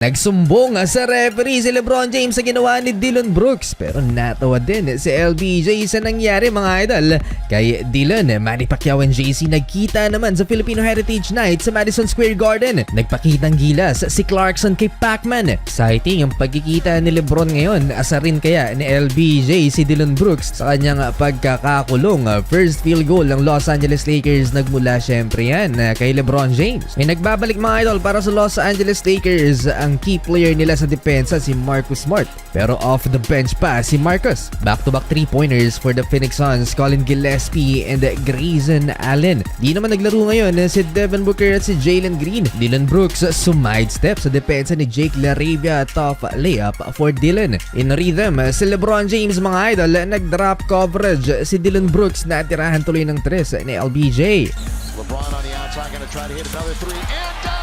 Nagsumbong sa referee si LeBron James sa ginawa ni Dillon Brooks pero natawa din si LBJ sa nangyari mga idol. Kay Dillon, Manny Pacquiao and JC nagkita naman sa Filipino Heritage Night sa Madison Square Garden. Nagpakitang gilas si Clarkson kay Pacman. Exciting ang pagkikita ni LeBron ngayon. Asarin kaya ni LBJ si Dillon Brooks sa kanyang pagkakakulong. First field goal ng Los Angeles Lakers nagmula syempre yan kay LeBron James. May nagbabalik mga idol para sa Los Angeles Lakers. Ang key player nila sa depensa si Marcus Smart. Pero off the bench pa si Marcus. Back-to-back 3-pointers for the Phoenix Suns, Colin Gillespie and Grayson Allen. Di naman naglaro ngayon si Devin Booker at si Jalen Green. Dillon Brooks sumidestep sa depensa ni Jake LaRavia. Tough layup for Dillon. In rhythm, si LeBron James mga idol nag-drop coverage. Si Dillon Brooks natirahan tuloy ng tres ni LBJ. LeBron on the outside gonna try to hit another three and does!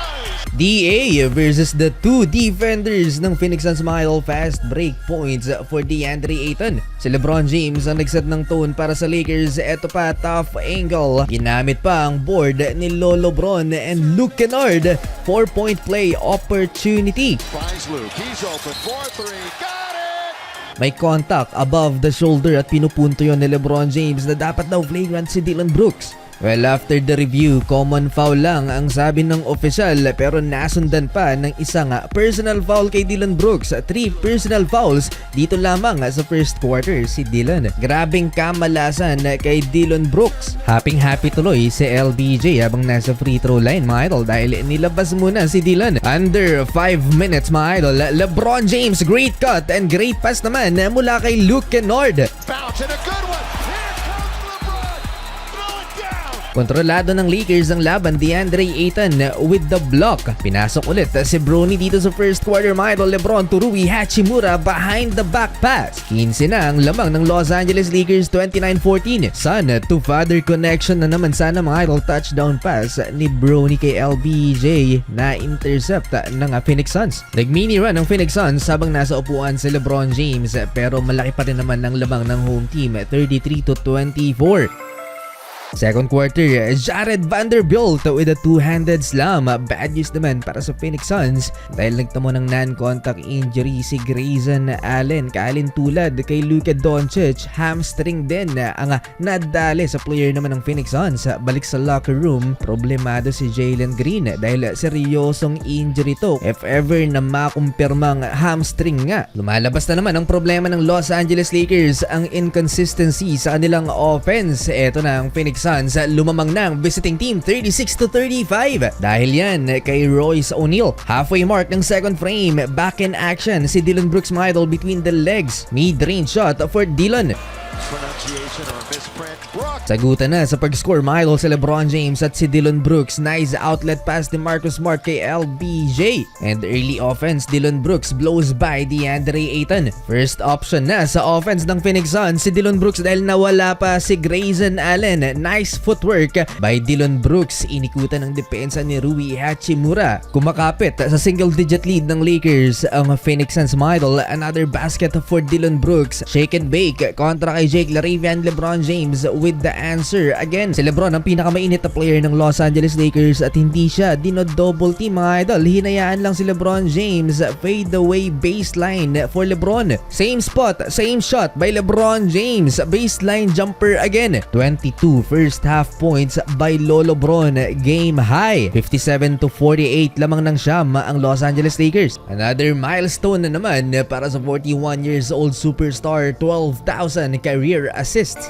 DA versus the two defenders ng Phoenix Suns mga idol. Fast break points for DeAndre Ayton. Si LeBron James ang nagset ng tone para sa Lakers. Eto pa, tough angle. Ginamit pa ang board ni Lolo Bron and Luke Kennard. 4-point play opportunity. Finds Luke, he's open, 4-3, got it! May contact above the shoulder at pinupunto yon ni LeBron James na dapat daw flagrant si Dillon Brooks. Well, after the review, common foul lang ang sabi ng opisyal pero nasundan pa ng isang personal foul kay Dillon Brooks. 3 personal fouls dito lamang sa first quarter si Dillon. Grabing kamalasan kay Dillon Brooks. Happy tuloy si LBJ habang nasa free throw line mga idol dahil nilabas muna si Dillon. Under 5 minutes mga idol, LeBron James great cut and great pass naman mula kay Luke Kennard. Bounce and a good one! Here comes LeBron! Throw it down! Kontrolado ng Lakers ang laban. DeAndre Ayton with the block. Pinasok ulit si Bronny dito sa first quarter mga idol. LeBron to Rui Hachimura behind the back pass. 15 na ang lamang ng Los Angeles Lakers, 29-14. Son to father connection na naman sana mga idol. Touchdown pass ni Bronny kay LBJ na intercept ng Phoenix Suns. Nag-mini run ng Phoenix Suns habang nasa upuan si LeBron James pero malaki pa rin naman ng lamang ng home team, 33-24. Second quarter, Jared Vanderbilt with a two-handed slam. Bad news naman para sa Phoenix Suns dahil nagtamo ng non-contact injury si Grayson Allen. Kalintulad kay Luka Doncic, hamstring din ang nadali sa player naman ng Phoenix Suns. Balik sa locker room, problemado si Jalen Green dahil seryosong injury to. If ever na makumpirmang hamstring nga. Lumalabas na naman ang problema ng Los Angeles Lakers, ang inconsistency sa kanilang offense. Eto na ang Phoenix Suns lumamang ng visiting team 36-35 dahil yan kay Royce O'Neal. Halfway mark ng second frame, back in action si Dillon Brooks mga idol between the legs. Mid-range shot for Dillon. Pronunciation or misprint. Brock. Sagutan na sa pag-score mga idol sa LeBron James at si Dillon Brooks. Nice outlet pass ni Marcus Smart kay LBJ. And early offense, Dillon Brooks blows by DeAndre Ayton. First option na sa offense ng Phoenix Suns si Dillon Brooks dahil nawala pa si Grayson Allen. Nice footwork by Dillon Brooks. Inikutan ng depensa ni Rui Hachimura. Kumakapit sa single-digit lead ng Lakers ang Phoenix Suns mga idol. Another basket for Dillon Brooks. Shake and bake kontra kay Jake LaRavia and LeBron James with the answer. Again, si LeBron ang pinakamainit na player ng Los Angeles Lakers at hindi siya dino-double team mga idol. Hinayaan lang si LeBron James. Fade away baseline for LeBron. Same spot, same shot by LeBron James. Baseline jumper again. 22 first half points by Lolo Bron. Game high. 57-48 lamang ng siyam ang Los Angeles Lakers. Another milestone na naman para sa 41 years old superstar. 12,000 career assists.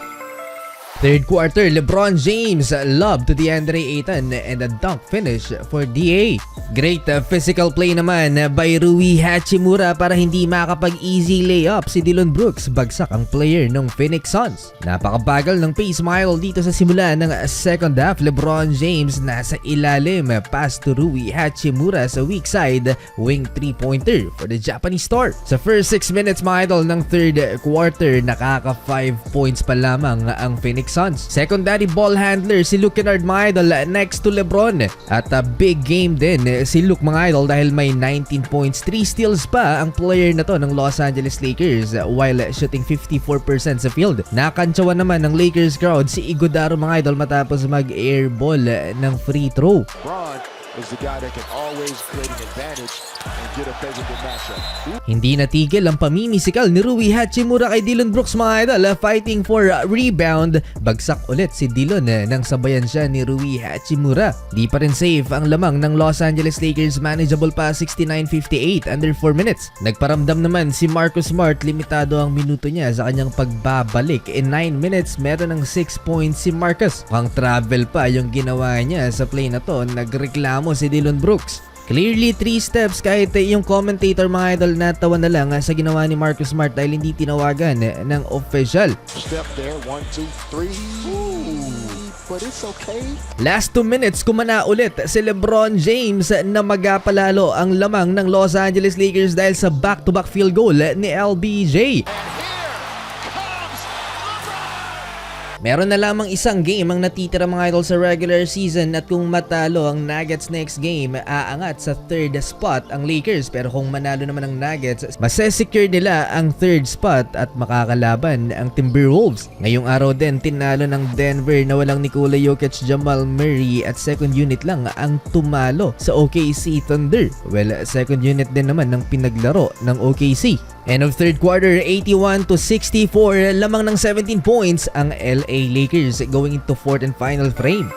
Third quarter, LeBron James lob to DeAndre Ayton and a dunk finish for DA. Great physical play naman by Rui Hachimura para hindi makapag-easy layup si Dillon Brooks. Bagsak ang player ng Phoenix Suns. Napakabagal ng pace mile dito sa simula ng second half. LeBron James nasa ilalim. Pass to Rui Hachimura sa weak side. Wing 3-pointer for the Japanese star. Sa first 6 minutes mga idol ng third quarter, nakaka 5 points pa lamang ang Phoenix Suns. Secondary ball handler si Luke Kennard mga idol next to LeBron. At a big game din si Luke mga idol dahil may 19 points, 3 steals pa ang player na to ng Los Angeles Lakers while shooting 54% sa field. Nakantsawan naman ng Lakers crowd si Iguodaro mga idol matapos mag-airball ng free throw. Braun is the guy that can always create an advantage and get a favorable matchup. Hindi natigil ang pamimisikal ni Rui Hachimura kay Dillon Brooks mga idol, fighting for rebound. Bagsak ulit si Dillon nang sabayan siya ni Rui Hachimura. Di pa rin safe ang lamang ng Los Angeles Lakers, manageable pa 69-58 under 4 minutes. Nagparamdam naman si Marcus Smart, limitado ang minuto niya sa kanyang pagbabalik. In 9 minutes, meron ng 6 points si Marcus. Mukhang travel pa yung ginawa niya sa play na to. Nagreklamo si Dillon Brooks. Clearly 3 steps, kahit yung commentator mga idol natawa na lang sa ginawa ni Marcus Smart dahil hindi tinawagan ng official. Step there, 1, 2, 3. Ooh, but it's okay. Last 2 minutes, kumana ulit si LeBron James na magapalalo ang lamang ng Los Angeles Lakers dahil sa back-to-back field goal ni LBJ. Meron na lamang isang game ang natitira mga idol sa regular season at kung matalo ang Nuggets next game, aangat sa 3rd spot ang Lakers. Pero kung manalo naman ang Nuggets, masesecure nila ang 3rd spot at makakalaban ang Timberwolves. Ngayong araw din, tinalo ng Denver na walang Nikola Jokic, Jamal Murray at second unit lang ang tumalo sa OKC Thunder. Well, second unit din naman ng pinaglaro ng OKC. End of third quarter, 81-64, lamang ng 17 points ang LA Lakers going into fourth and final frame.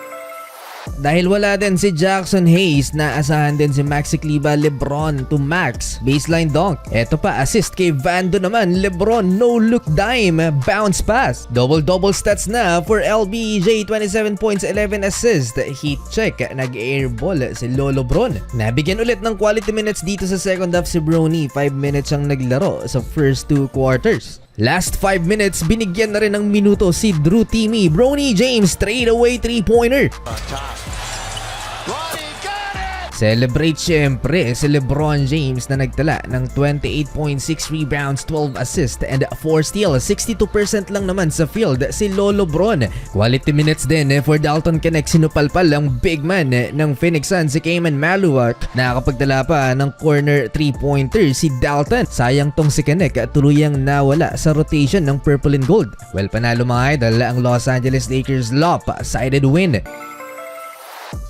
Dahil wala din si Jackson Hayes, naasahan din si Maxi Kleber, LeBron to Max, baseline dunk. Eto pa, assist kay Vando naman, LeBron no look dime, bounce pass. Double-double stats na for LBJ, 27 points, 11 assists. Heat check, nag-airball si Lolo Bron. Nabigyan ulit ng quality minutes dito sa second half si Bronny, 5 minutes ang naglaro sa first 2 quarters. Last 5 minutes, binigyan na rin ng minuto si Drew Timmy. Bronny James, straight away 3-pointer. On top. Bronny got it! Celebrate syempre si LeBron James na nagtala ng 28.6 rebounds, 12 assists and 4 steals. 62% lang naman sa field si Lolo Bron. Quality minutes din for Dalton Knecht. Sinupalpal ang big man ng Phoenix Suns si Kayman Maluak. Nakakapagtala pa ng corner 3-pointer si Dalton. Sayang tong si Knecht, tuluyang nawala sa rotation ng purple and gold. Well, panalo mga idol ang Los Angeles Lakers lopsided win.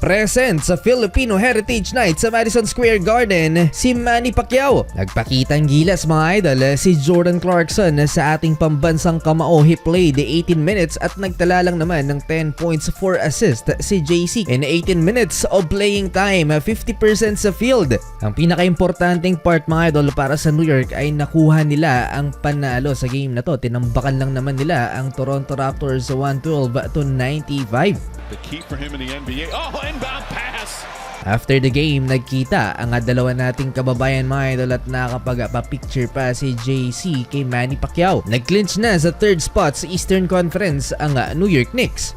Present sa Filipino Heritage Night sa Madison Square Garden, si Manny Pacquiao. Nagpakitang gilas mga idol si Jordan Clarkson sa ating pambansang kamao. He played 18 minutes at nagtala lang naman ng 10 points, 4 assists si JC. In 18 minutes of playing time, 50% sa field. Ang pinaka-importanting part mga idol para sa New York ay nakuha nila ang panalo sa game na to. Tinambakan lang naman nila ang Toronto Raptors 112-95. The key for him in the NBA. Oh, inbound pass! After the game, nagkita ang dalawa nating kababayan mga idol at nakapagpa-picture pa si JC kay Manny Pacquiao. Nag-clinch na sa 3rd spot sa Eastern Conference ang New York Knicks.